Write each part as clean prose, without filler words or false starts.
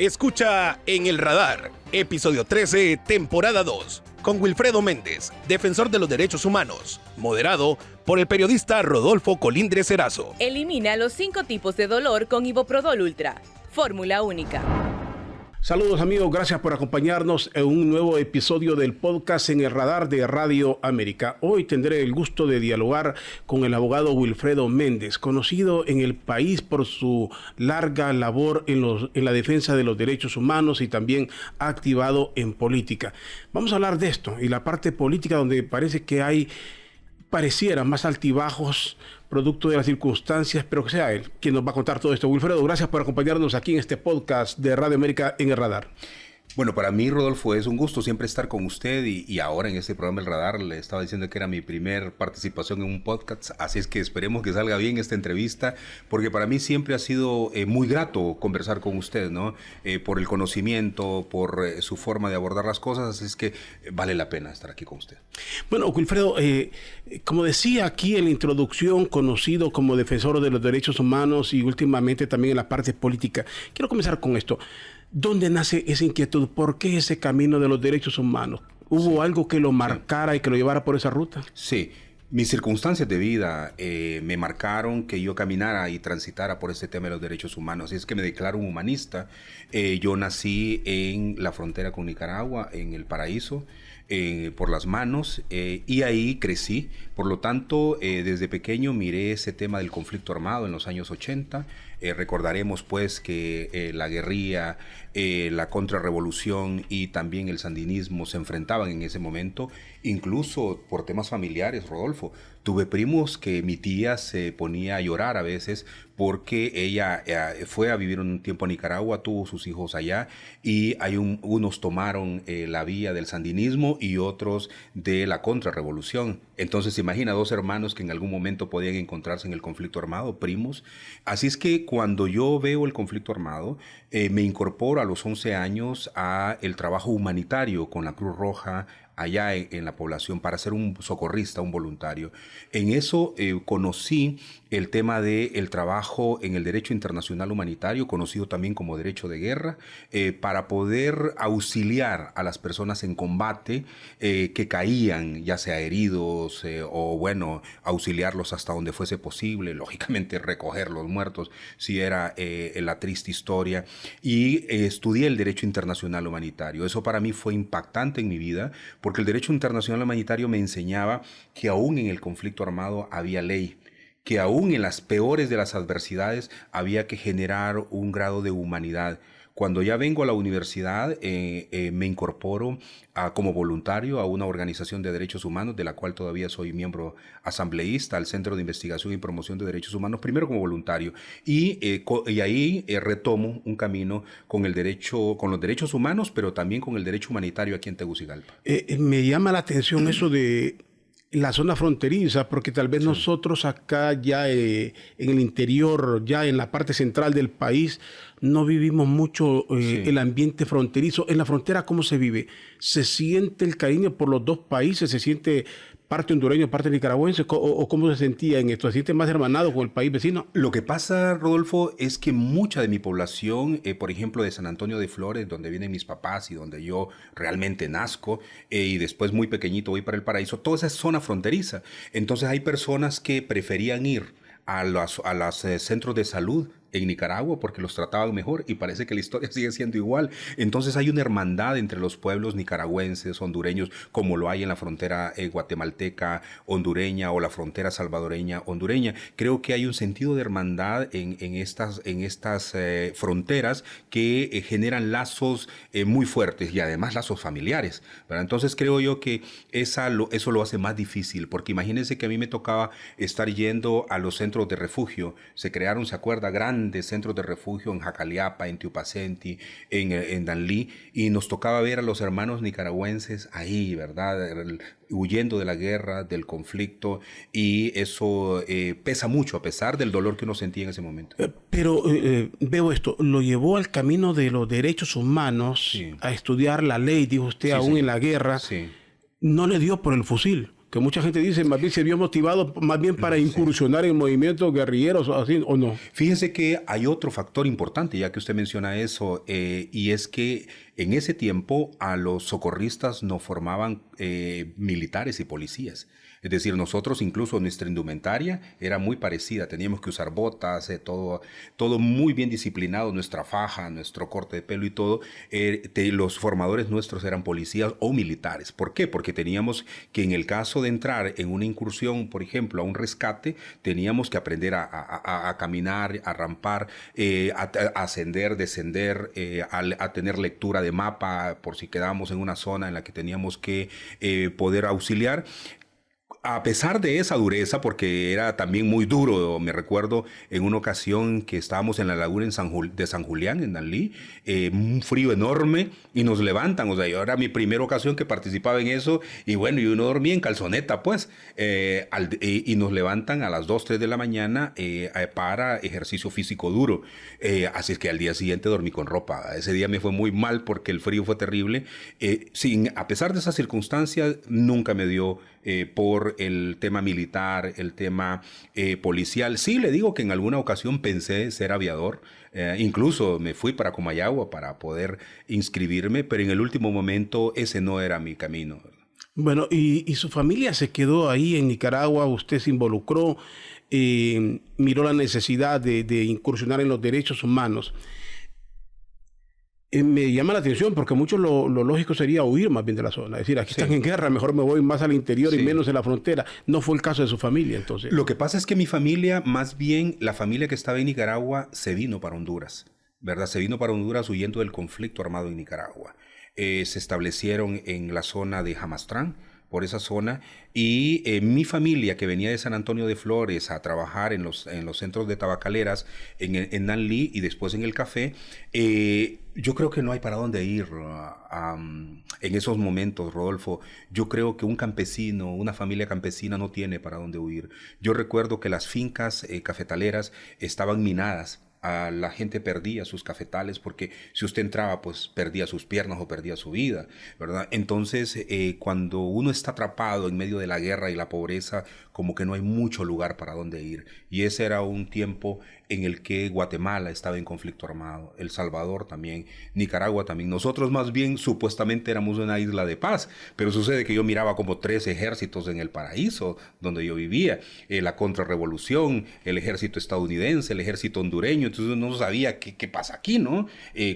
Escucha En el Radar, episodio 13, temporada 2, con Wilfredo Méndez, defensor de los derechos humanos, moderado por el periodista Rodolfo Colindres Erazo. Elimina los 5 tipos de dolor con Iboprodol Ultra, fórmula única. Saludos amigos, gracias por acompañarnos en un nuevo episodio del podcast En el Radar de Radio América. Hoy tendré el gusto de dialogar con el abogado Wilfredo Méndez, conocido en el país por su larga labor en la defensa de los derechos humanos y también activado en política. Vamos a hablar de esto y la parte política donde pareciera más altibajos producto de las circunstancias, pero que sea él quien nos va a contar todo esto. Wilfredo, gracias por acompañarnos aquí en este podcast de Radio América En el Radar. Bueno, para mí, Rodolfo, es un gusto siempre estar con usted y ahora en este programa El Radar le estaba diciendo que era mi primer participación en un podcast, así es que esperemos que salga bien esta entrevista, porque para mí siempre ha sido muy grato conversar con usted, ¿no? Por el conocimiento, por su forma de abordar las cosas, así es que vale la pena estar aquí con usted. Bueno, Wilfredo, como decía aquí en la introducción, conocido como defensor de los derechos humanos y últimamente también en la parte política, quiero comenzar con esto. ¿Dónde nace esa inquietud? ¿Por qué ese camino de los derechos humanos? ¿Hubo algo que lo marcara y que lo llevara por esa ruta? Sí, mis circunstancias de vida me marcaron que yo caminara y transitara por este tema de los derechos humanos. Y es que me declaro un humanista. Yo nací en la frontera con Nicaragua, en El Paraíso, por las manos, y ahí crecí. Por lo tanto, desde pequeño miré ese tema del conflicto armado en los años 80. Recordaremos pues que la guerrilla, la contrarrevolución y también el sandinismo se enfrentaban en ese momento, incluso por temas familiares, Rodolfo. Tuve primos que mi tía se ponía a llorar a veces porque ella fue a vivir un tiempo a Nicaragua, tuvo sus hijos allá y unos tomaron la vía del sandinismo y otros de la contrarrevolución. Entonces imagina 2 hermanos que en algún momento podían encontrarse en el conflicto armado, primos. Así es que cuando yo veo el conflicto armado, me incorporo a los 11 años a el trabajo humanitario con la Cruz Roja allá en la población para ser un socorrista, un voluntario. En eso conocí el tema del trabajo en el derecho internacional humanitario, conocido también como derecho de guerra, para poder auxiliar a las personas en combate que caían, ya sea heridos o bueno, auxiliarlos hasta donde fuese posible, lógicamente recoger los muertos, si era la triste historia, y estudié el derecho internacional humanitario. Eso para mí fue impactante en mi vida, porque el derecho internacional humanitario me enseñaba que aún en el conflicto armado había ley, que aún en las peores de las adversidades había que generar un grado de humanidad. Cuando ya vengo a la universidad, me incorporo como voluntario a una organización de derechos humanos, de la cual todavía soy miembro asambleísta, al Centro de Investigación y Promoción de Derechos Humanos, primero como voluntario, y ahí retomo un camino con los derechos humanos, pero también con el derecho humanitario aquí en Tegucigalpa. Me llama la atención eso de la zona fronteriza, porque tal vez nosotros acá ya en el interior, ya en la parte central del país, no vivimos mucho el ambiente fronterizo. En la frontera, ¿cómo se vive? ¿Se siente el cariño por los 2 países? ¿Se siente parte hondureño, parte nicaragüense? ¿O cómo se sentía en esto? ¿Se siente más hermanado con el país vecino? Lo que pasa, Rodolfo, es que mucha de mi población, por ejemplo, de San Antonio de Flores, donde vienen mis papás y donde yo realmente nazco, y después muy pequeñito voy para El Paraíso, toda esa zona fronteriza. Entonces hay personas que preferían ir a los centros de salud en Nicaragua porque los trataban mejor y parece que la historia sigue siendo igual. Entonces hay una hermandad entre los pueblos nicaragüenses, hondureños, como lo hay en la frontera guatemalteca, hondureña o la frontera salvadoreña, hondureña. Creo que hay un sentido de hermandad en estas fronteras que generan lazos muy fuertes y además lazos familiares, ¿verdad? Entonces creo yo que eso lo hace más difícil, porque imagínense que a mí me tocaba estar yendo a los centros de refugio. Se crearon, ¿se acuerda?, grandes centros de refugio en Jacaliapa, en Tiupacenti, en Danlí, y nos tocaba ver a los hermanos nicaragüenses ahí, ¿verdad?, huyendo de la guerra, del conflicto, y eso pesa mucho a pesar del dolor que uno sentía en ese momento. Pero veo esto, lo llevó al camino de los derechos humanos, a estudiar la ley, dijo usted, aún en la guerra. No le dio por el fusil. que mucha gente dice más bien se vio motivado más bien para incursionar en movimientos guerrilleros, así, ¿o no? Fíjese que hay otro factor importante, ya que usted menciona eso, y es que en ese tiempo a los socorristas nos formaban militares y policías. Es decir, nosotros incluso nuestra indumentaria era muy parecida, teníamos que usar botas, todo muy bien disciplinado, nuestra faja, nuestro corte de pelo y todo. Los formadores nuestros eran policías o militares. ¿Por qué? Porque teníamos que en el caso de entrar en una incursión, por ejemplo, a un rescate, teníamos que aprender a caminar, a rampar, a ascender, descender, a tener lectura de mapa por si quedábamos en una zona en la que teníamos que poder auxiliar. A pesar de esa dureza, porque era también muy duro, me recuerdo en una ocasión que estábamos en la laguna de San Julián, en Danlí, un frío enorme, y nos levantan, o sea, yo era mi primera ocasión que participaba en eso, y bueno, y uno dormía en calzoneta, pues, y nos levantan a las 2, 3 de la mañana para ejercicio físico duro, así es que al día siguiente dormí con ropa. Ese día me fue muy mal porque el frío fue terrible. A pesar de esas circunstancias, nunca me dio por el tema militar, el tema policial. Sí, le digo que en alguna ocasión pensé ser aviador, incluso me fui para Comayagua para poder inscribirme, pero en el último momento ese no era mi camino. Bueno, y su familia se quedó ahí en Nicaragua, usted se involucró, miró la necesidad de incursionar en los derechos humanos. Me llama la atención porque mucho lo lógico sería huir más bien de la zona. Es decir, aquí están en guerra, mejor me voy más al interior y menos en la frontera. No fue el caso de su familia, entonces. Lo que pasa es que mi familia, más bien la familia que estaba en Nicaragua, se vino para Honduras, ¿verdad? Se vino para Honduras huyendo del conflicto armado en Nicaragua. Se establecieron en la zona de Jamastrán, por esa zona, y mi familia que venía de San Antonio de Flores a trabajar en los centros de tabacaleras en Danlí y después en el café, yo creo que no hay para dónde ir en esos momentos, Rodolfo. Yo creo que un campesino, una familia campesina no tiene para dónde huir. Yo recuerdo que las fincas cafetaleras estaban minadas. La gente perdía sus cafetales porque si usted entraba, pues perdía sus piernas o perdía su vida, ¿verdad? Entonces, cuando uno está atrapado en medio de la guerra y la pobreza, como que no hay mucho lugar para dónde ir. Y ese era un tiempo en el que Guatemala estaba en conflicto armado, El Salvador también, Nicaragua también. Nosotros más bien supuestamente éramos una isla de paz, pero sucede que yo miraba como 3 ejércitos en el paraíso donde yo vivía, la contrarrevolución, el ejército estadounidense, el ejército hondureño. Entonces no sabía qué pasa aquí, ¿no?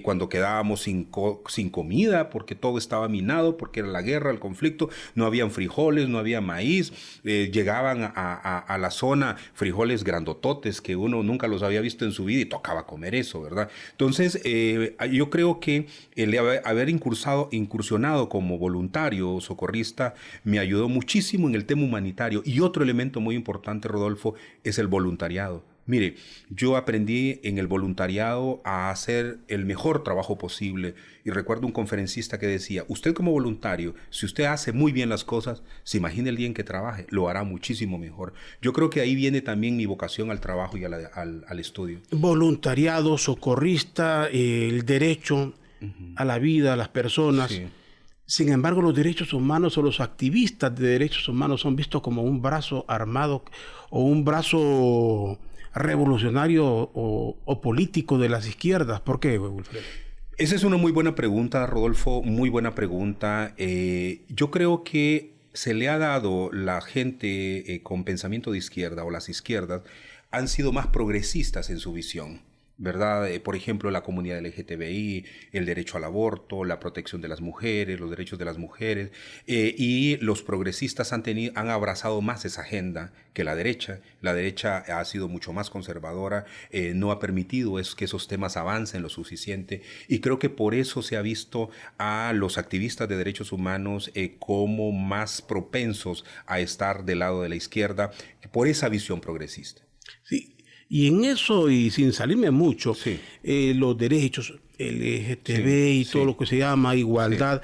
Cuando quedábamos sin comida porque todo estaba minado, porque era la guerra, el conflicto, no habían frijoles, no había maíz, llegaban a la zona frijoles grandototes que uno nunca los había visto en su vida y tocaba comer eso, ¿verdad? Entonces yo creo que el haber incursionado como voluntario socorrista me ayudó muchísimo en el tema humanitario. Y otro elemento muy importante, Rodolfo, es el voluntariado. Mire, yo aprendí en el voluntariado a hacer el mejor trabajo posible, y recuerdo un conferencista que decía, usted como voluntario, si usted hace muy bien las cosas, se imagina el día en que trabaje, lo hará muchísimo mejor. Yo creo que ahí viene también mi vocación al trabajo y al estudio. Voluntariado, socorrista, el derecho a la vida, a las personas. Sí. Sin embargo, los derechos humanos o los activistas de derechos humanos son vistos como un brazo armado o un brazo revolucionario o político de las izquierdas. ¿Por qué, Wilfredo? Esa es una muy buena pregunta, Rodolfo, muy buena pregunta. Yo creo que se le ha dado la gente con pensamiento de izquierda o las izquierdas han sido más progresistas en su visión, ¿verdad? Por ejemplo, la comunidad LGTBI, el derecho al aborto, la protección de las mujeres, los derechos de las mujeres, y los progresistas han abrazado más esa agenda que la derecha. La derecha ha sido mucho más conservadora, no ha permitido que esos temas avancen lo suficiente, y creo que por eso se ha visto a los activistas de derechos humanos como más propensos a estar del lado de la izquierda, por esa visión progresista. Sí. Y en eso, y sin salirme mucho, sí, los derechos LGTB y todo lo que se llama igualdad,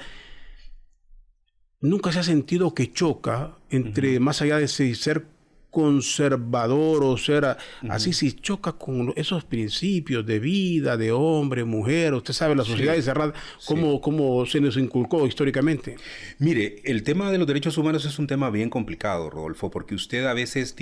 nunca se ha sentido que choca entre, más allá de ser conservador o ser así, si choca con esos principios de vida, de hombre, mujer, usted sabe, la sociedad cerrada, ¿cómo se nos inculcó históricamente? Mire, el tema de los derechos humanos es un tema bien complicado, Rodolfo, porque usted a veces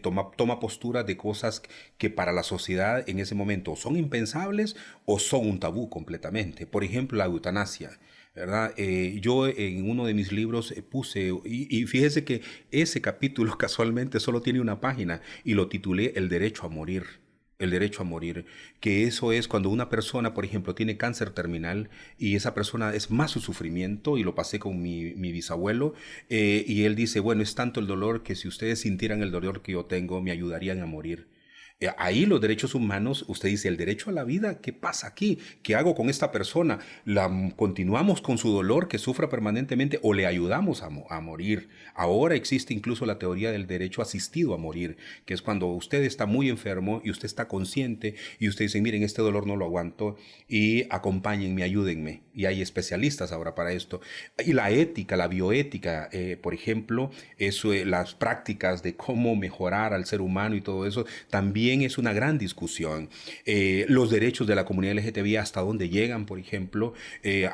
toma postura de cosas que para la sociedad en ese momento son impensables o son un tabú completamente. Por ejemplo, la eutanasia. ¿Verdad? Yo en uno de mis libros puse, y fíjese que ese capítulo casualmente solo tiene una página y lo titulé El derecho a morir. El derecho a morir, que eso es cuando una persona, por ejemplo, tiene cáncer terminal y esa persona es más su sufrimiento, y lo pasé con mi bisabuelo, y él dice, bueno, es tanto el dolor que si ustedes sintieran el dolor que yo tengo, me ayudarían a morir. Ahí los derechos humanos, usted dice, el derecho a la vida, ¿qué pasa aquí? ¿Qué hago con esta persona? ¿Continuamos con su dolor que sufra permanentemente o le ayudamos a morir? Ahora existe incluso la teoría del derecho asistido a morir, que es cuando usted está muy enfermo y usted está consciente y usted dice, miren, este dolor no lo aguanto y acompáñenme, ayúdenme. Y hay especialistas ahora para esto. Y la ética, la bioética, por ejemplo, las prácticas de cómo mejorar al ser humano y todo eso, también es una gran discusión. Los derechos de la comunidad LGTBI, hasta dónde llegan, por ejemplo.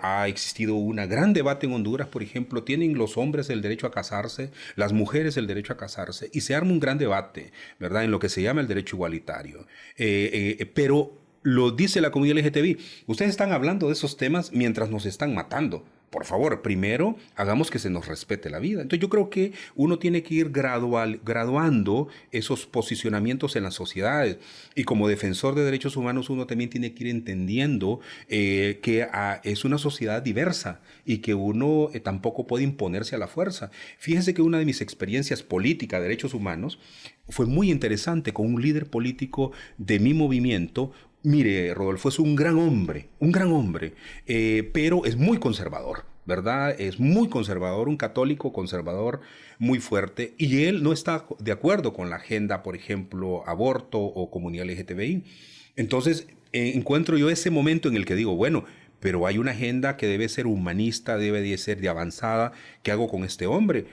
Ha existido un gran debate en Honduras, por ejemplo. Tienen los hombres el derecho a casarse, las mujeres el derecho a casarse, y se arma un gran debate, ¿verdad?, en lo que se llama el derecho igualitario. Pero lo dice la comunidad LGTBI. Ustedes están hablando de esos temas mientras nos están matando. Por favor, primero hagamos que se nos respete la vida. Entonces yo creo que uno tiene que ir graduando esos posicionamientos en las sociedades. Y como defensor de derechos humanos uno también tiene que ir entendiendo que es una sociedad diversa y que uno tampoco puede imponerse a la fuerza. Fíjense que una de mis experiencias políticas de derechos humanos fue muy interesante con un líder político de mi movimiento. Mire, Rodolfo, es un gran hombre, pero es muy conservador, ¿verdad? Es muy conservador, un católico conservador muy fuerte, y él no está de acuerdo con la agenda, por ejemplo, aborto o comunidad LGTBI. Entonces, encuentro yo ese momento en el que digo, bueno, pero hay una agenda que debe ser humanista, debe de ser de avanzada. ¿Qué hago con este hombre?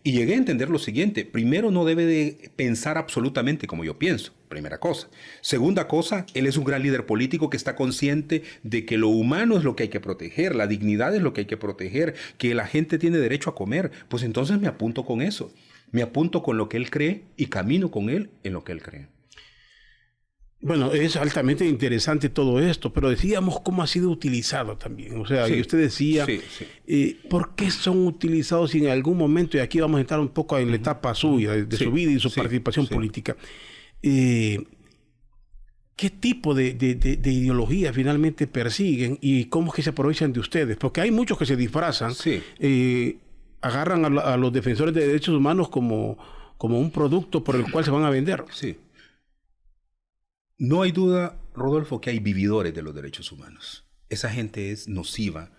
Y llegué a entender lo siguiente. Primero, no debe de pensar absolutamente como yo pienso. Primera cosa. Segunda cosa, él es un gran líder político que está consciente de que lo humano es lo que hay que proteger, la dignidad es lo que hay que proteger, que la gente tiene derecho a comer. Pues entonces me apunto con eso. Me apunto con lo que él cree y camino con él en lo que él cree. Bueno, es altamente interesante todo esto, pero decíamos cómo ha sido utilizado también. O sea, Sí, y usted decía, ¿por qué son utilizados si en algún momento, y aquí vamos a entrar un poco en la etapa suya, de su vida y su participación política, ¿qué tipo de ideología finalmente persiguen y cómo es que se aprovechan de ustedes? Porque hay muchos que se disfrazan, agarran a los defensores de derechos humanos como un producto por el cual se van a vender. Sí. No hay duda, Rodolfo, que hay vividores de los derechos humanos. Esa gente es nociva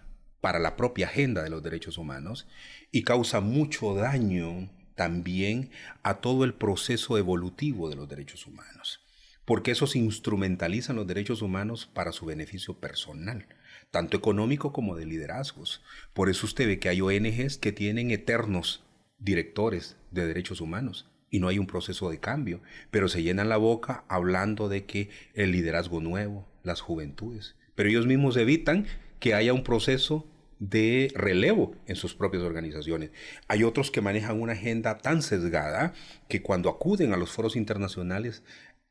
para la propia agenda de los derechos humanos y causa mucho daño también a todo el proceso evolutivo de los derechos humanos, porque esos instrumentalizan los derechos humanos para su beneficio personal, tanto económico como de liderazgos. Por eso usted ve que hay ONGs que tienen eternos directores de derechos humanos y no hay un proceso de cambio, pero se llenan la boca hablando de que el liderazgo nuevo, las juventudes, pero ellos mismos evitan que haya un proceso de relevo en sus propias organizaciones. Hay otros que manejan una agenda tan sesgada que cuando acuden a los foros internacionales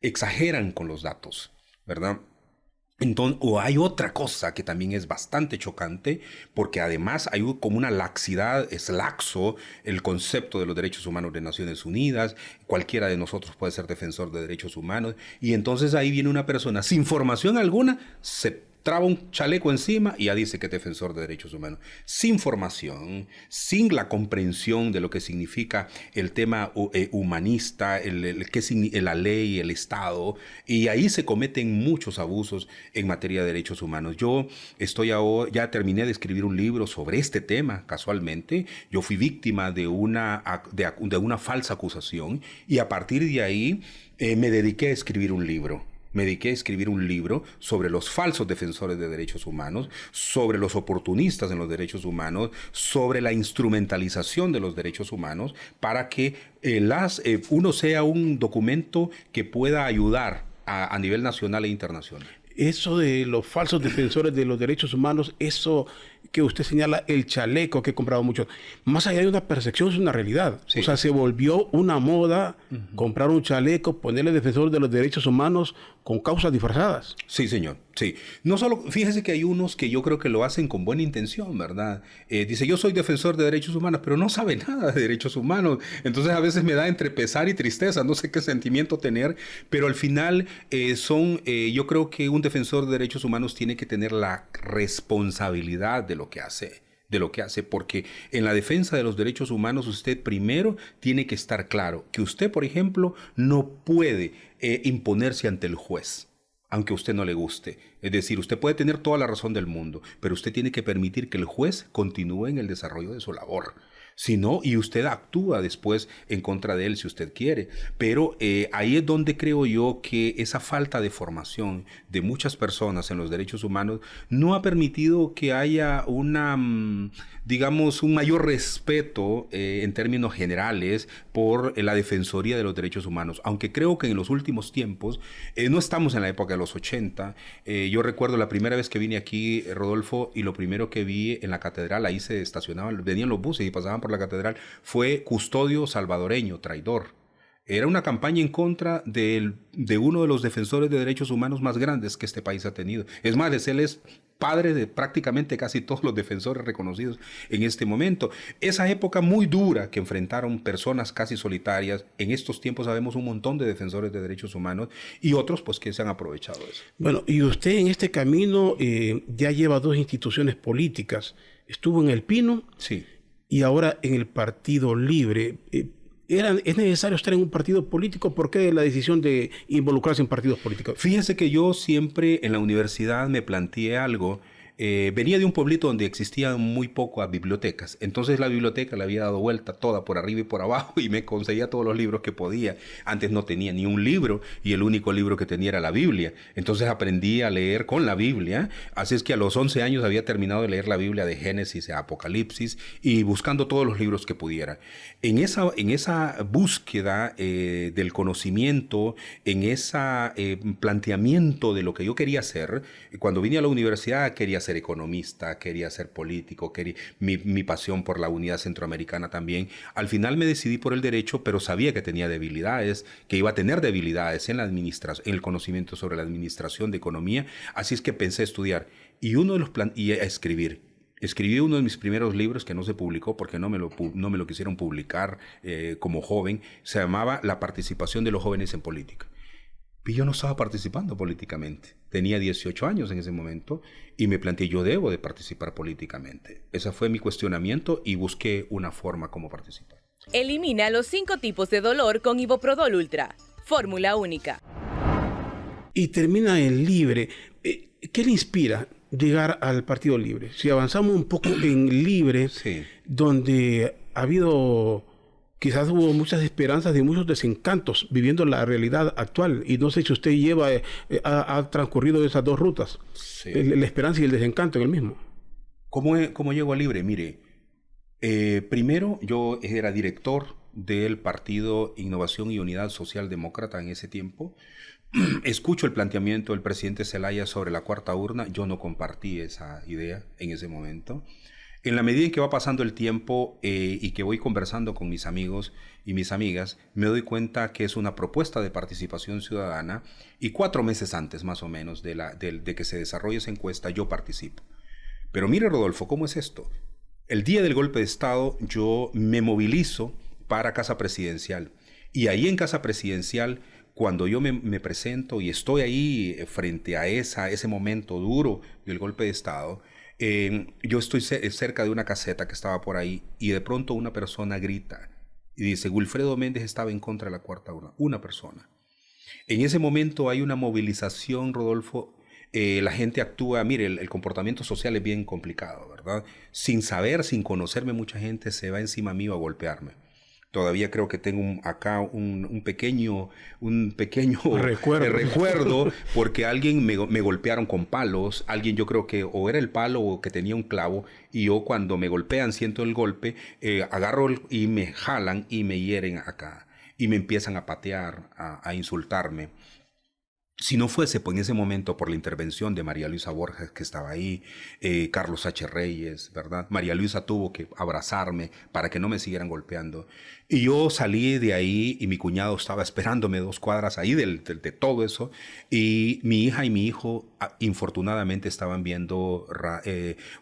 exageran con los datos, ¿verdad? Entonces, o hay otra cosa que también es bastante chocante, porque además hay como una laxidad, es laxo el concepto de los derechos humanos de Naciones Unidas. Cualquiera de nosotros puede ser defensor de derechos humanos, y entonces ahí viene una persona sin formación alguna, se traba un chaleco encima y ya dice que es defensor de derechos humanos. Sin formación, sin la comprensión de lo que significa el tema humanista, la ley, el Estado, y ahí se cometen muchos abusos en materia de derechos humanos. Yo ya terminé de escribir un libro sobre este tema, casualmente. Yo fui víctima de una falsa acusación y a partir de ahí me dediqué a escribir un libro. Me dediqué a escribir un libro sobre los falsos defensores de derechos humanos, sobre los oportunistas en los derechos humanos, sobre la instrumentalización de los derechos humanos, para que uno sea un documento que pueda ayudar a nivel nacional e internacional. Eso de los falsos defensores de los derechos humanos, eso que usted señala, el chaleco que he comprado mucho, más allá de una percepción, es una realidad. Sí. O sea, se volvió una moda comprar un chaleco, ponerle defensor de los derechos humanos con causas disfrazadas. Sí, señor. Sí. No solo, fíjese que hay unos que yo creo que lo hacen con buena intención, ¿verdad? Dice, yo soy defensor de derechos humanos, pero no sabe nada de derechos humanos. Entonces a veces me da entre pesar y tristeza, no sé qué sentimiento tener, pero al final yo creo que un defensor de derechos humanos tiene que tener la responsabilidad de lo que hace, porque en la defensa de los derechos humanos usted primero tiene que estar claro que usted, por ejemplo, no puede imponerse ante el juez, aunque a usted no le guste. Es decir, usted puede tener toda la razón del mundo, pero usted tiene que permitir que el juez continúe en el desarrollo de su labor. Si no, y usted actúa después en contra de él si usted quiere. Pero ahí es donde creo yo que esa falta de formación de muchas personas en los derechos humanos no ha permitido que haya un mayor respeto en términos generales por la Defensoría de los Derechos Humanos. Aunque creo que en los últimos tiempos, no estamos en la época de los 80. Yo recuerdo la primera vez que vine aquí, Rodolfo, y lo primero que vi en la catedral, ahí se estacionaban, venían los buses y pasaban por la catedral, fue custodio salvadoreño, traidor. Era una campaña en contra de uno de los defensores de derechos humanos más grandes que este país ha tenido. Es más, él es padre de prácticamente casi todos los defensores reconocidos en este momento. Esa época muy dura que enfrentaron personas casi solitarias, en estos tiempos sabemos un montón de defensores de derechos humanos y otros pues que se han aprovechado de eso. Bueno, y usted en este camino ya lleva 2 instituciones políticas. Estuvo en El Pino. Sí. Y ahora en el Partido Libre. ¿Es necesario estar en un partido político? ¿Por qué la decisión de involucrarse en partidos políticos? Fíjese que yo siempre en la universidad me planteé algo. Venía de un pueblito donde existían muy pocas bibliotecas. Entonces la biblioteca la había dado vuelta toda por arriba y por abajo y me conseguía todos los libros que podía. Antes no tenía ni un libro y el único libro que tenía era la Biblia. Entonces aprendí a leer con la Biblia. Así es que a los 11 años había terminado de leer la Biblia de Génesis a Apocalipsis y buscando todos los libros que pudiera. En esa búsqueda del conocimiento, en ese planteamiento de lo que yo quería hacer, cuando vine a la universidad quería ser economista, quería ser político, mi pasión por la unidad centroamericana también. Al final me decidí por el derecho, pero sabía que tenía debilidades, que iba a tener debilidades en en el conocimiento sobre la administración de economía. Así es que pensé estudiar y a escribir. Escribí uno de mis primeros libros que no se publicó porque no me lo quisieron publicar como joven. Se llamaba La participación de los jóvenes en política. Y yo no estaba participando políticamente. Tenía 18 años en ese momento y me planteé, yo debo de participar políticamente. Ese fue mi cuestionamiento y busqué una forma como participar. Elimina los 5 tipos de dolor con Iboprodol Ultra. Fórmula única. Y termina en Libre. ¿Qué le inspira llegar al Partido Libre? Si avanzamos un poco en Libre, Sí. donde quizás hubo muchas esperanzas y muchos desencantos viviendo la realidad actual. Y no sé si usted ha transcurrido esas 2 rutas. Sí. La esperanza y el desencanto en el mismo. ¿Cómo llego a Libre? Mire, primero yo era director del Partido Innovación y Unidad Social Demócrata en ese tiempo. Escucho el planteamiento del presidente Zelaya sobre la cuarta urna. Yo no compartí esa idea en ese momento. En la medida en que va pasando el tiempo y que voy conversando con mis amigos y mis amigas, me doy cuenta que es una propuesta de participación ciudadana y 4 meses antes, más o menos, de que se desarrolle esa encuesta, yo participo. Pero mire, Rodolfo, ¿cómo es esto? El día del golpe de Estado yo me movilizo para Casa Presidencial y ahí en Casa Presidencial, cuando yo me presento y estoy ahí frente a ese momento duro del golpe de Estado, yo estoy cerca de una caseta que estaba por ahí y de pronto una persona grita y dice, Wilfredo Méndez estaba en contra de la cuarta urna. Una persona. En ese momento hay una movilización, Rodolfo. La gente actúa, mire, el comportamiento social es bien complicado, ¿verdad? Sin saber, sin conocerme, mucha gente se va encima mío a golpearme. Todavía creo que tengo acá un pequeño Recuerdo. porque alguien me golpearon con palos. Alguien, yo creo que o era el palo o que tenía un clavo. Y yo cuando me golpean, siento el golpe, agarro y me jalan y me hieren acá. Y me empiezan a patear, a insultarme. Si no fuese en ese momento por la intervención de María Luisa Borges, que estaba ahí, Carlos H. Reyes, ¿verdad? María Luisa tuvo que abrazarme para que no me siguieran golpeando. Y yo salí de ahí y mi cuñado estaba esperándome 2 cuadras ahí de todo eso. Y mi hija y mi hijo, infortunadamente, estaban viendo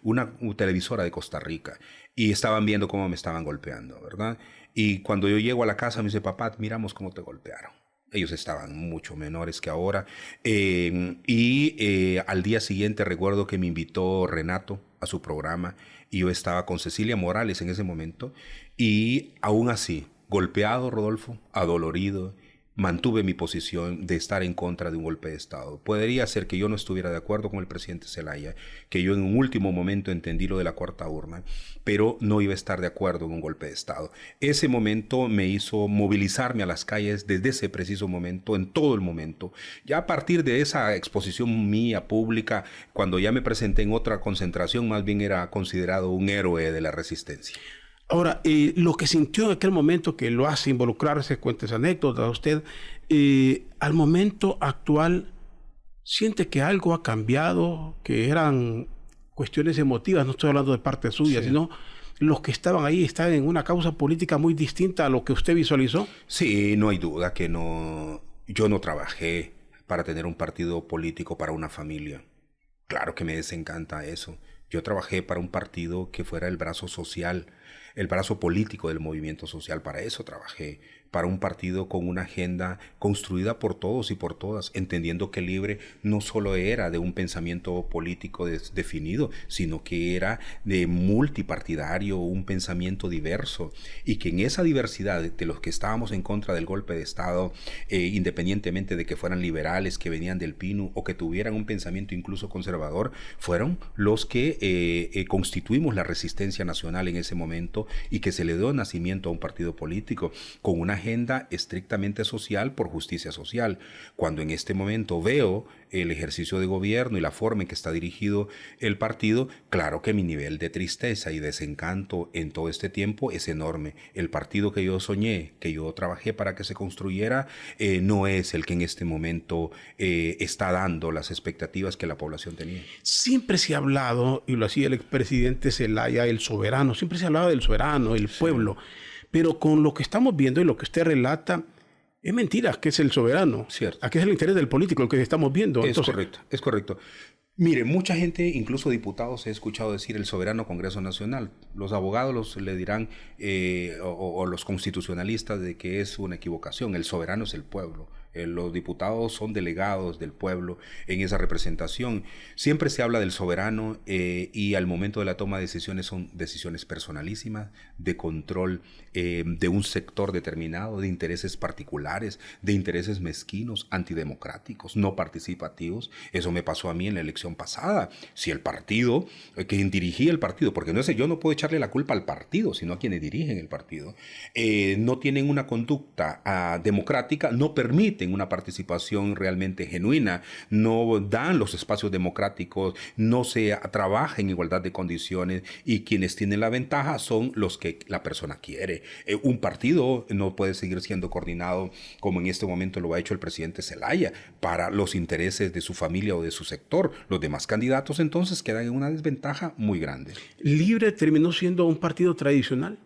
una televisora de Costa Rica. Y estaban viendo cómo me estaban golpeando, ¿verdad? Y cuando yo llego a la casa, me dice, papá, miramos cómo te golpearon. Ellos estaban mucho menores que ahora. Al día siguiente recuerdo que me invitó Renato a su programa y yo estaba con Cecilia Morales en ese momento. Y aún así, golpeado, Rodolfo, adolorido, mantuve mi posición de estar en contra de un golpe de Estado. Podría ser que yo no estuviera de acuerdo con el presidente Zelaya, que yo en un último momento entendí lo de la cuarta urna, pero no iba a estar de acuerdo en un golpe de Estado. Ese momento me hizo movilizarme a las calles desde ese preciso momento, en todo el momento. Ya a partir de esa exposición mía pública, cuando ya me presenté en otra concentración, más bien era considerado un héroe de la resistencia. Ahora, lo que sintió en aquel momento que lo hace involucrarse, cuenta esa anécdota a usted, al momento actual, ¿siente que algo ha cambiado? Que eran cuestiones emotivas, no estoy hablando de parte suya, sí, sino los que estaban ahí están en una causa política muy distinta a lo que usted visualizó. Sí, no hay duda que no. Yo no trabajé para tener un partido político para una familia. Claro que me desencanta eso. Yo trabajé para un partido que fuera el brazo social, el brazo político del movimiento social. Para eso trabajé, para un partido con una agenda construida por todos y por todas, entendiendo que Libre no solo era de un pensamiento político definido, sino que era de multipartidario, un pensamiento diverso, y que en esa diversidad de los que estábamos en contra del golpe de Estado, independientemente de que fueran liberales, que venían del PINU o que tuvieran un pensamiento incluso conservador, fueron los que constituimos la resistencia nacional en ese momento y que se le dio nacimiento a un partido político con una agenda estrictamente social por justicia social. Cuando en este momento veo el ejercicio de gobierno y la forma en que está dirigido el partido, claro que mi nivel de tristeza y desencanto en todo este tiempo es enorme. El partido que yo soñé, que yo trabajé para que se construyera, no es el que en este momento está dando las expectativas que la población tenía. Siempre se ha hablado, y lo hacía el expresidente Zelaya, el soberano, siempre se hablaba del soberano, el pueblo, pero con lo que estamos viendo y lo que usted relata, es mentira que es el soberano. Cierto. Aquí es el interés del político, lo que estamos viendo. Entonces, es correcto. Mire, mucha gente, incluso diputados, he escuchado decir el soberano Congreso Nacional. Los abogados le dirán, o los constitucionalistas, de que es una equivocación. El soberano es el pueblo. Los diputados son delegados del pueblo en esa representación. Siempre se habla del soberano y al momento de la toma de decisiones son decisiones personalísimas, de control de un sector determinado, de intereses particulares, de intereses mezquinos, antidemocráticos, no participativos. Eso me pasó a mí en la elección pasada. Si el partido, quien dirigía el partido, porque no sé, yo no puedo echarle la culpa al partido, sino a quienes dirigen el partido, no tienen una conducta democrática, no permiten una participación realmente genuina, no dan los espacios democráticos, no se trabaja en igualdad de condiciones y quienes tienen la ventaja son los que la persona quiere. Un partido no puede seguir siendo coordinado como en este momento lo ha hecho el presidente Zelaya para los intereses de su familia o de su sector. Los demás candidatos entonces quedan en una desventaja muy grande. ¿Libre terminó siendo un partido tradicional?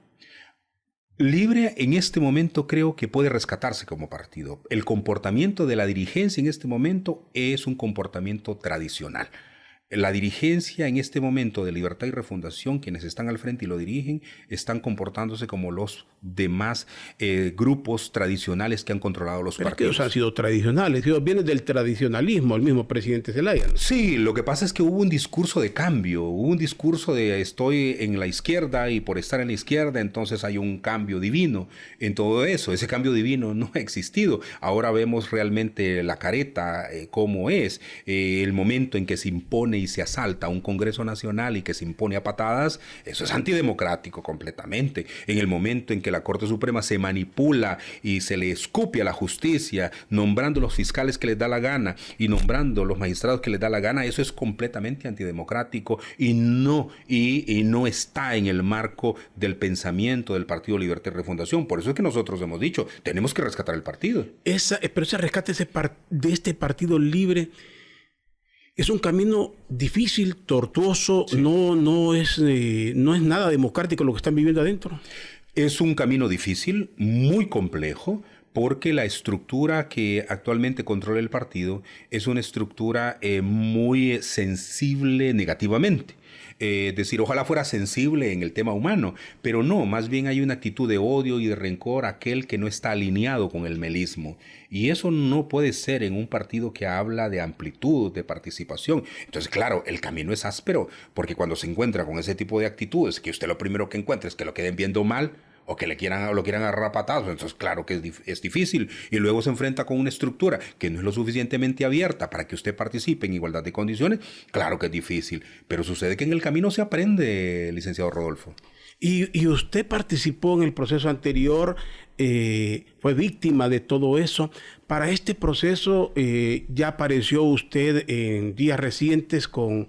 Libre en este momento creo que puede rescatarse como partido. El comportamiento de la dirigencia en este momento es un comportamiento tradicional. La dirigencia en este momento de Libertad y Refundación, quienes están al frente y lo dirigen, están comportándose como los demás grupos tradicionales que han controlado los partidos. Pero es que ellos han sido tradicionales, vienen del tradicionalismo, el mismo presidente Zelaya, ¿no? Sí, lo que pasa es que hubo un discurso de cambio, hubo un discurso de estoy en la izquierda y por estar en la izquierda entonces hay un cambio divino en todo eso. Ese cambio divino no ha existido. Ahora vemos realmente la careta, cómo es, el momento en que se impone impone y se asalta a un Congreso Nacional y que se impone a patadas, eso es antidemocrático completamente. En el momento en que la Corte Suprema se manipula y se le escupe a la justicia, nombrando los fiscales que les da la gana y nombrando los magistrados que les da la gana, eso es completamente antidemocrático y no está en el marco del pensamiento del Partido Libertad y Refundación. Por eso es que nosotros hemos dicho, tenemos que rescatar el partido. Pero ese rescate de este Partido Libre es un camino difícil, tortuoso, sí. No es nada democrático lo que están viviendo adentro. Es un camino difícil, muy complejo, porque la estructura que actualmente controla el partido es una estructura muy sensible negativamente. Decir, ojalá fuera sensible en el tema humano, pero no, más bien hay una actitud de odio y de rencor a aquel que no está alineado con el melismo. Y eso no puede ser en un partido que habla de amplitud, de participación. Entonces, claro, el camino es áspero, porque cuando se encuentra con ese tipo de actitudes, que usted lo primero que encuentra es que lo queden viendo mal, o que lo quieran agarrar a patazos, entonces claro que es difícil, y luego se enfrenta con una estructura que no es lo suficientemente abierta para que usted participe en igualdad de condiciones, claro que es difícil, pero sucede que en el camino se aprende, licenciado Rodolfo. Y usted participó en el proceso anterior, fue víctima de todo eso. Para este proceso ya apareció usted en días recientes con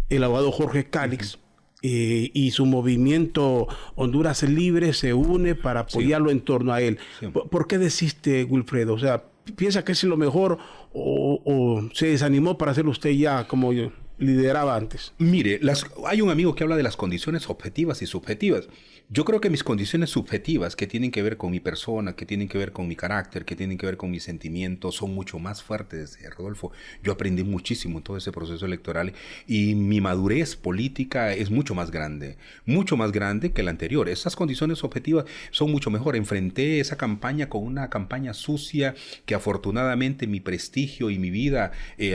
el abogado Jorge Calix, y su movimiento Honduras Libre se une para apoyarlo en torno a él. Sí. ¿Por qué desiste, Wilfredo? O sea, ¿piensa que es lo mejor o se desanimó para hacerlo usted ya como yo lideraba antes? Mire, hay un amigo que habla de las condiciones objetivas y subjetivas. Yo creo que mis condiciones subjetivas, que tienen que ver con mi persona, que tienen que ver con mi carácter, que tienen que ver con mis sentimientos, son mucho más fuertes, Rodolfo. Yo aprendí muchísimo en todo ese proceso electoral y mi madurez política es mucho más grande que la anterior. Esas condiciones objetivas son mucho mejor. Enfrenté esa campaña con una campaña sucia que afortunadamente mi prestigio y mi vida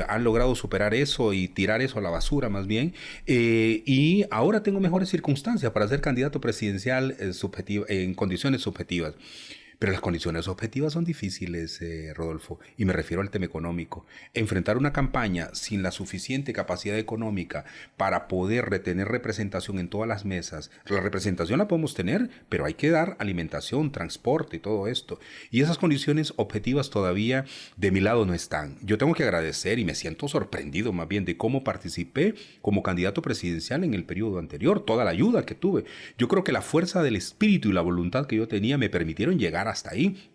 han logrado superar eso y tirar eso a la basura más bien. Y ahora tengo mejores circunstancias para ser candidato presidencial en condiciones subjetivas. Pero las condiciones objetivas son difíciles, Rodolfo, y me refiero al tema económico. Enfrentar una campaña sin la suficiente capacidad económica para poder retener representación en todas las mesas. La representación la podemos tener, pero hay que dar alimentación, transporte y todo esto. Y esas condiciones objetivas todavía de mi lado no están. Yo tengo que agradecer y me siento sorprendido más bien de cómo participé como candidato presidencial en el periodo anterior, toda la ayuda que tuve. Yo creo que la fuerza del espíritu y la voluntad que yo tenía me permitieron llegar hasta ahí,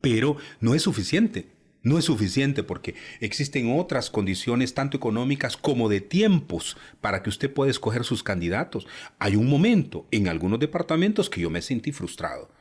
pero no es suficiente. No es suficiente porque existen otras condiciones, tanto económicas como de tiempos, para que usted pueda escoger sus candidatos. Hay un momento en algunos departamentos que yo me sentí frustrado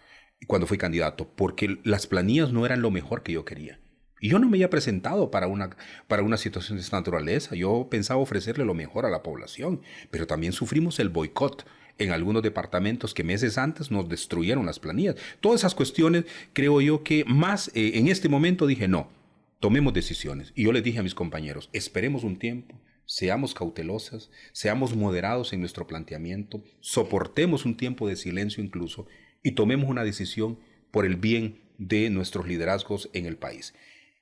cuando fui candidato, porque las planillas no eran lo mejor que yo quería. Y yo no me había presentado para una situación de esta naturaleza. Yo pensaba ofrecerle lo mejor a la población, pero también sufrimos el boicot en algunos departamentos que meses antes nos destruyeron las planillas. Todas esas cuestiones, creo yo que más en este momento dije, no, tomemos decisiones. Y yo les dije a mis compañeros, esperemos un tiempo, seamos cautelosos, seamos moderados en nuestro planteamiento, soportemos un tiempo de silencio incluso y tomemos una decisión por el bien de nuestros liderazgos en el país.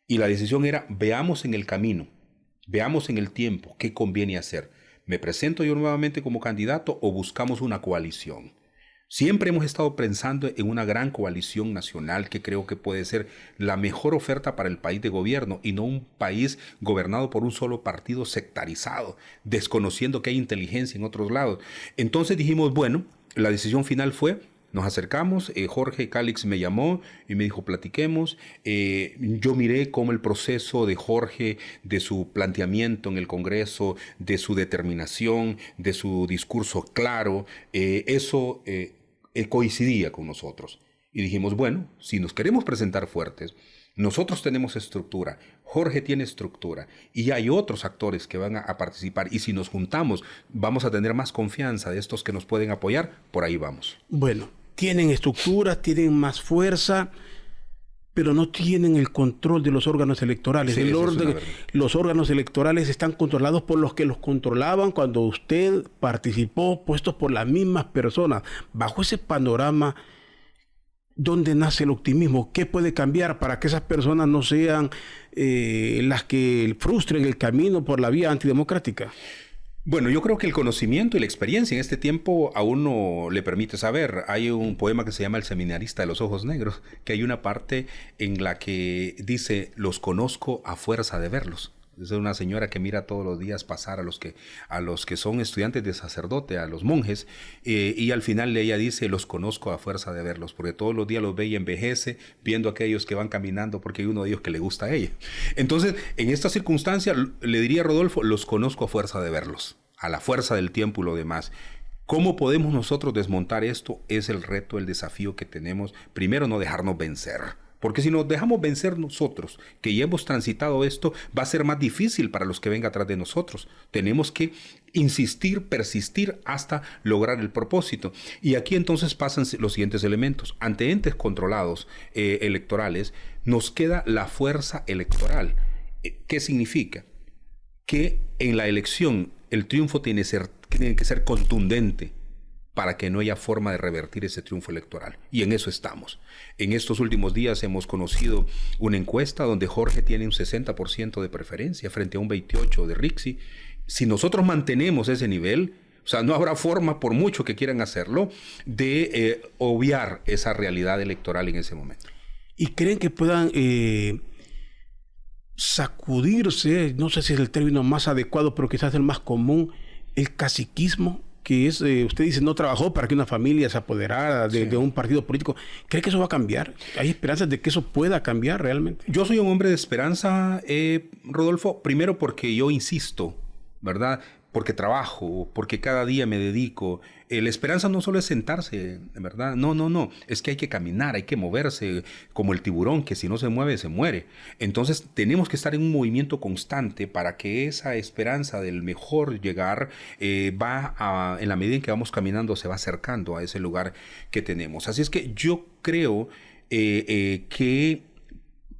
Y la decisión era, veamos en el camino, veamos en el tiempo qué conviene hacer. ¿Me presento yo nuevamente como candidato o buscamos una coalición? Siempre hemos estado pensando en una gran coalición nacional que creo que puede ser la mejor oferta para el país de gobierno y no un país gobernado por un solo partido sectarizado, desconociendo que hay inteligencia en otros lados. Entonces dijimos, bueno, la decisión final fue, nos acercamos, Jorge Calix me llamó y me dijo, platiquemos. Yo miré cómo el proceso de Jorge, de su planteamiento en el Congreso, de su determinación, de su discurso claro, eso coincidía con nosotros. Y dijimos, bueno, si nos queremos presentar fuertes, nosotros tenemos estructura, Jorge tiene estructura y hay otros actores que van a participar y si nos juntamos vamos a tener más confianza de estos que nos pueden apoyar, por ahí vamos. Bueno, tienen estructura, tienen más fuerza, pero no tienen el control de los órganos electorales. Sí, los órganos electorales están controlados por los que los controlaban cuando usted participó, puestos por las mismas personas. Bajo ese panorama, ¿dónde nace el optimismo? ¿Qué puede cambiar para que esas personas no sean las que frustren el camino por la vía antidemocrática? Bueno, yo creo que el conocimiento y la experiencia en este tiempo a uno le permite saber. Hay un poema que se llama El seminarista de los ojos negros, que hay una parte en la que dice, los conozco a fuerza de verlos. Es una señora que mira todos los días pasar a los que son estudiantes de sacerdote, a los monjes, y al final ella dice, los conozco a fuerza de verlos, porque todos los días los ve y envejece viendo a aquellos que van caminando, porque hay uno de ellos que le gusta a ella. Entonces, en esta circunstancia, le diría a Rodolfo, los conozco a fuerza de verlos, a la fuerza del tiempo y lo demás. ¿Cómo podemos nosotros desmontar esto? Es el reto, el desafío que tenemos. Primero, no dejarnos vencer. Porque si nos dejamos vencer nosotros, que ya hemos transitado esto, va a ser más difícil para los que vengan atrás de nosotros. Tenemos que insistir, persistir hasta lograr el propósito. Y aquí entonces pasan los siguientes elementos. Ante entes controlados electorales, nos queda la fuerza electoral. ¿Qué significa? Que en la elección el triunfo tiene que ser contundente, para que no haya forma de revertir ese triunfo electoral. Y en eso estamos. En estos últimos días hemos conocido una encuesta donde Jorge tiene un 60% de preferencia frente a un 28% de Rixi. Si nosotros mantenemos ese nivel, o sea, no habrá forma, por mucho que quieran hacerlo, de obviar esa realidad electoral en ese momento. ¿Y creen que puedan sacudirse, no sé si es el término más adecuado, pero quizás el más común, el caciquismo? Que es, usted dice, no trabajó para que una familia se apoderara de un partido político. ¿Cree que eso va a cambiar? ¿Hay esperanzas de que eso pueda cambiar realmente? Yo soy un hombre de esperanza, Rodolfo, primero porque yo insisto, ¿verdad? Porque trabajo, porque cada día me dedico. La esperanza no solo es sentarse, ¿verdad? No. Es que hay que caminar, hay que moverse como el tiburón, que si no se mueve, se muere. Entonces, tenemos que estar en un movimiento constante para que esa esperanza del mejor llegar en la medida en que vamos caminando, se va acercando a ese lugar que tenemos. Así es que yo creo que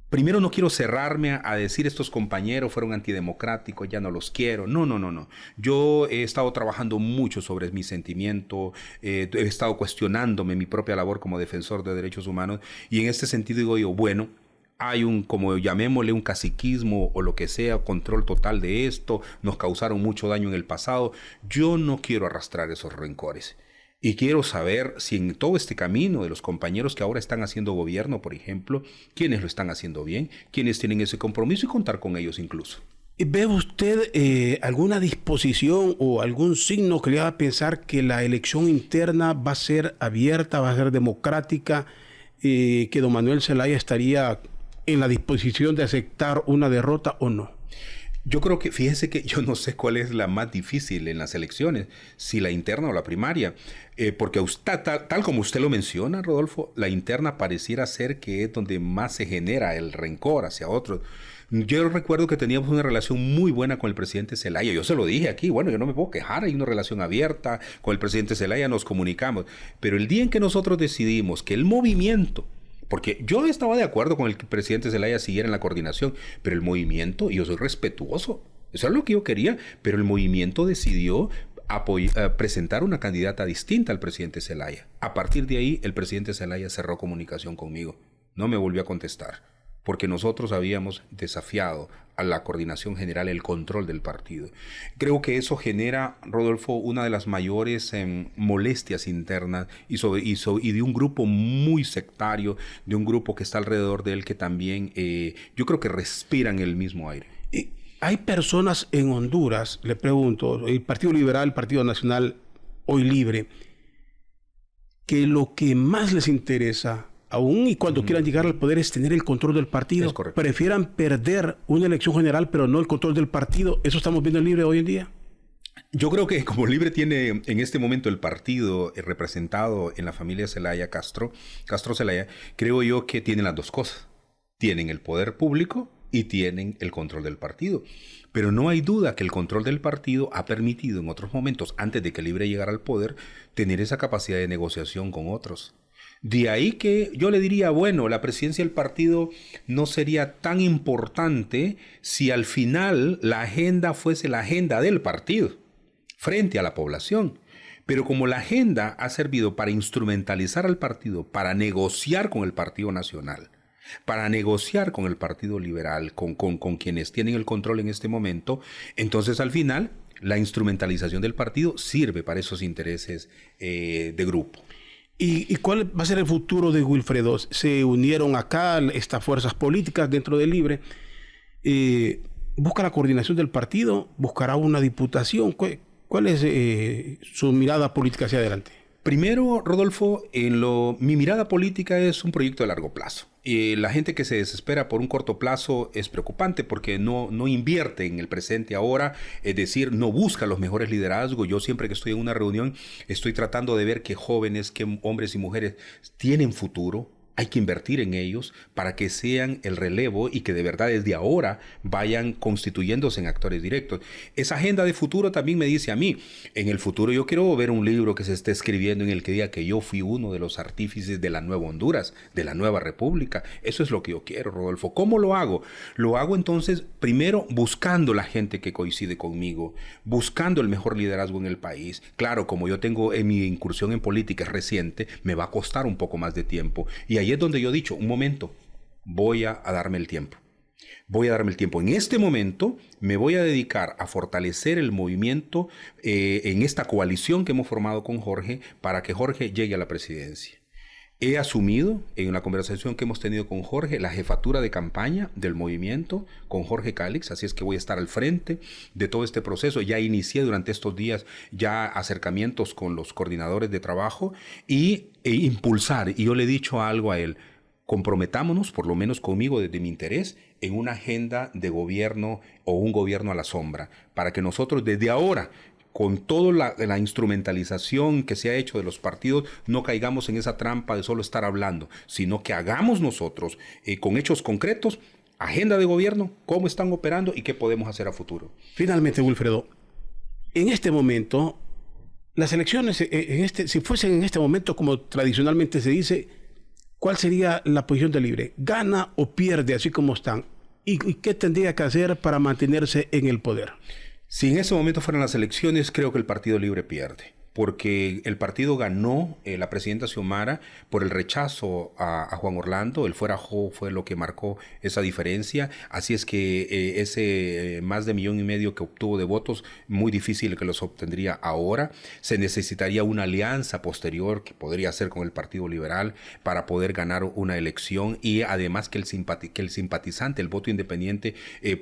primero no quiero cerrarme a decir estos compañeros fueron antidemocráticos, ya no los quiero. No. Yo he estado trabajando mucho sobre mi sentimiento, he estado cuestionándome mi propia labor como defensor de derechos humanos y en este sentido digo yo, bueno, hay como llamémosle un caciquismo o lo que sea, control total de esto, nos causaron mucho daño en el pasado. Yo no quiero arrastrar esos rencores. Y quiero saber si en todo este camino de los compañeros que ahora están haciendo gobierno, por ejemplo, quiénes lo están haciendo bien, quiénes tienen ese compromiso y contar con ellos incluso. ¿Ve usted alguna disposición o algún signo que le haga pensar que la elección interna va a ser abierta, va a ser democrática, que don Manuel Zelaya estaría en la disposición de aceptar una derrota o no? Yo creo que, fíjese que yo no sé cuál es la más difícil en las elecciones, si la interna o la primaria, porque usted, tal como usted lo menciona, Rodolfo, la interna pareciera ser que es donde más se genera el rencor hacia otros. Yo recuerdo que teníamos una relación muy buena con el presidente Zelaya. Yo se lo dije aquí, bueno, yo no me puedo quejar, hay una relación abierta con el presidente Zelaya, nos comunicamos. Pero el día en que nosotros decidimos que el movimiento, porque yo estaba de acuerdo con el que el presidente Zelaya siguiera en la coordinación, pero el movimiento, y yo soy respetuoso, eso es lo que yo quería, pero el movimiento decidió presentar una candidata distinta al presidente Zelaya. A partir de ahí, el presidente Zelaya cerró comunicación conmigo, no me volvió a contestar, porque nosotros habíamos desafiado a la coordinación general el control del partido. Creo que eso genera, Rodolfo, una de las mayores molestias internas y de un grupo muy sectario, de un grupo que está alrededor de él que también yo creo que respiran el mismo aire. Hay personas en Honduras, le pregunto, el Partido Liberal, el Partido Nacional, Hoy Libre, que lo que más les interesa, aún y cuando quieran llegar al poder, es tener el control del partido. Prefieran perder una elección general, pero no el control del partido. ¿Eso estamos viendo en Libre hoy en día? Yo creo que como Libre tiene en este momento el partido representado en la familia Zelaya, Castro Zelaya, creo yo que tienen las dos cosas. Tienen el poder público y tienen el control del partido. Pero no hay duda que el control del partido ha permitido en otros momentos, antes de que Libre llegara al poder, tener esa capacidad de negociación con otros. De ahí que yo le diría, bueno, la presidencia del partido no sería tan importante si al final la agenda fuese la agenda del partido frente a la población. Pero como la agenda ha servido para instrumentalizar al partido, para negociar con el Partido Nacional, para negociar con el Partido Liberal, con quienes tienen el control en este momento, entonces al final la instrumentalización del partido sirve para esos intereses de grupo. ¿Y cuál va a ser el futuro de Wilfredo? Se unieron acá estas fuerzas políticas dentro del Libre. ¿Busca la coordinación del partido? ¿Buscará una diputación? ¿Cuál es su mirada política hacia adelante? Primero, Rodolfo, mi mirada política es un proyecto de largo plazo. La gente que se desespera por un corto plazo es preocupante porque no invierte en el presente ahora, es decir, no busca los mejores liderazgos. Yo siempre que estoy en una reunión estoy tratando de ver que jóvenes, que hombres y mujeres tienen futuro. Hay que invertir en ellos para que sean el relevo y que de verdad desde ahora vayan constituyéndose en actores directos. Esa agenda de futuro también me dice a mí, en el futuro yo quiero ver un libro que se esté escribiendo en el que diga que yo fui uno de los artífices de la nueva Honduras, de la nueva República. Eso es lo que yo quiero, Rodolfo. ¿Cómo lo hago? Lo hago entonces primero buscando la gente que coincide conmigo, buscando el mejor liderazgo en el país. Claro, como yo tengo mi incursión en política es reciente, me va a costar un poco más de tiempo. Y ahí es donde yo he dicho, un momento, voy a darme el tiempo. Voy a darme el tiempo. En este momento me voy a dedicar a fortalecer el movimiento en esta coalición que hemos formado con Jorge para que Jorge llegue a la presidencia. He asumido en la conversación que hemos tenido con Jorge la jefatura de campaña del movimiento con Jorge Calix, así es que voy a estar al frente de todo este proceso. Ya inicié durante estos días ya acercamientos con los coordinadores de trabajo e impulsar, y yo le he dicho algo a él, comprometámonos, por lo menos conmigo desde mi interés, en una agenda de gobierno o un gobierno a la sombra, para que nosotros desde ahora, con toda la instrumentalización que se ha hecho de los partidos, no caigamos en esa trampa de solo estar hablando, sino que hagamos nosotros, con hechos concretos, agenda de gobierno, cómo están operando y qué podemos hacer a futuro. Finalmente, Wilfredo, en este momento, las elecciones, si fuesen en este momento como tradicionalmente se dice, ¿cuál sería la posición del Libre? ¿Gana o pierde así como están? ¿Y qué tendría que hacer para mantenerse en el poder? Si en ese momento fueran las elecciones, creo que el Partido Libre pierde, porque el partido ganó la presidenta Xiomara por el rechazo a Juan Orlando. El fuera Jo fue lo que marcó esa diferencia. Así es que ese más de 1,5 millones que obtuvo de votos, muy difícil que los obtendría ahora. Se necesitaría una alianza posterior que podría ser con el Partido Liberal para poder ganar una elección, y además que el simpatizante, el voto independiente,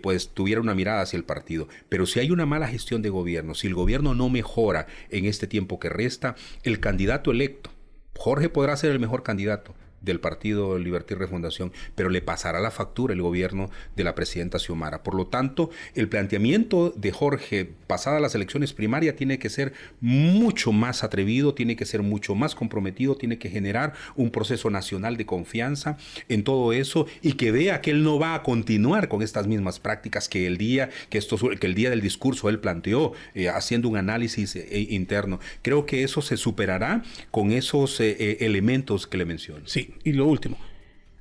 pues tuviera una mirada hacia el partido. Pero si hay una mala gestión de gobierno, si el gobierno no mejora en este tiempo que resta, el candidato electo, Jorge podrá ser el mejor candidato del Partido Libertad y Refundación, pero le pasará la factura el gobierno de la presidenta Xiomara. Por lo tanto, el planteamiento de Jorge, pasadas las elecciones primarias, tiene que ser mucho más atrevido, tiene que ser mucho más comprometido, tiene que generar un proceso nacional de confianza en todo eso, y que vea que él no va a continuar con estas mismas prácticas que el día del discurso él planteó, haciendo un análisis interno. Creo que eso se superará con esos elementos que le menciono. Sí. Y lo último,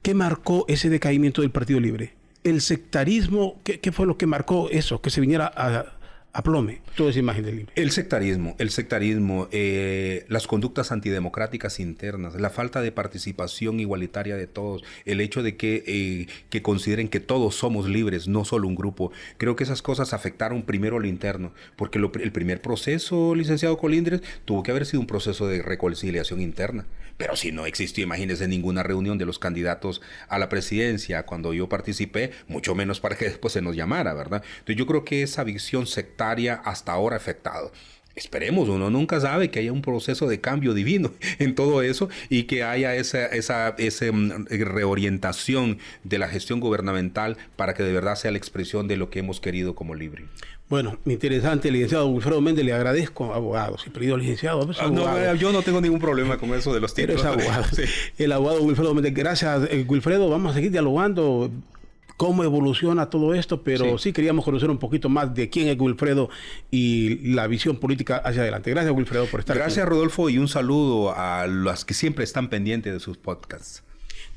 ¿qué marcó ese decaimiento del Partido Libre? ¿El sectarismo? ¿Qué fue lo que marcó eso? Que se viniera a plome toda esa imagen del Libre. El sectarismo, las conductas antidemocráticas internas, la falta de participación igualitaria de todos, el hecho de que consideren que todos somos libres, no solo un grupo. Creo que esas cosas afectaron primero a lo interno, porque el primer proceso, licenciado Colindres, tuvo que haber sido un proceso de reconciliación interna. Pero si no existió, imagínense, ninguna reunión de los candidatos a la presidencia cuando yo participé, mucho menos para que después se nos llamara, ¿verdad? Entonces yo creo que esa visión sectaria hasta ahora ha afectado. Esperemos, uno nunca sabe, que haya un proceso de cambio divino en todo eso, y que haya esa reorientación de la gestión gubernamental para que de verdad sea la expresión de lo que hemos querido como Libre. Bueno, interesante, licenciado Wilfredo Méndez, le agradezco, abogado. Si perdido licenciado, pues, no, yo no tengo ningún problema con eso de los títulos. Pero es abogado. Sí. El abogado Wilfredo Méndez. Gracias, Wilfredo. Vamos a seguir dialogando cómo evoluciona todo esto, pero sí queríamos conocer un poquito más de quién es Wilfredo y la visión política hacia adelante. Gracias, Wilfredo, por estar aquí. Gracias, Rodolfo, y un saludo a los que siempre están pendientes de sus podcasts.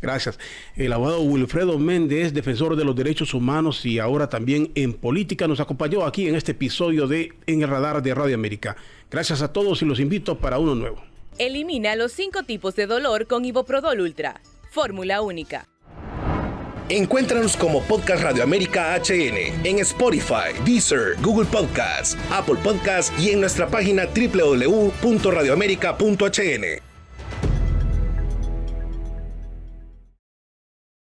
Gracias. El abogado Wilfredo Méndez, defensor de los derechos humanos y ahora también en política, nos acompañó aquí en este episodio de En el Radar de Radio América. Gracias a todos y los invito para uno nuevo. Elimina los 5 tipos de dolor con Iboprodol Ultra. Fórmula única. Encuéntranos como Podcast Radio América HN en Spotify, Deezer, Google Podcasts, Apple Podcasts y en nuestra página www.radioamerica.hn.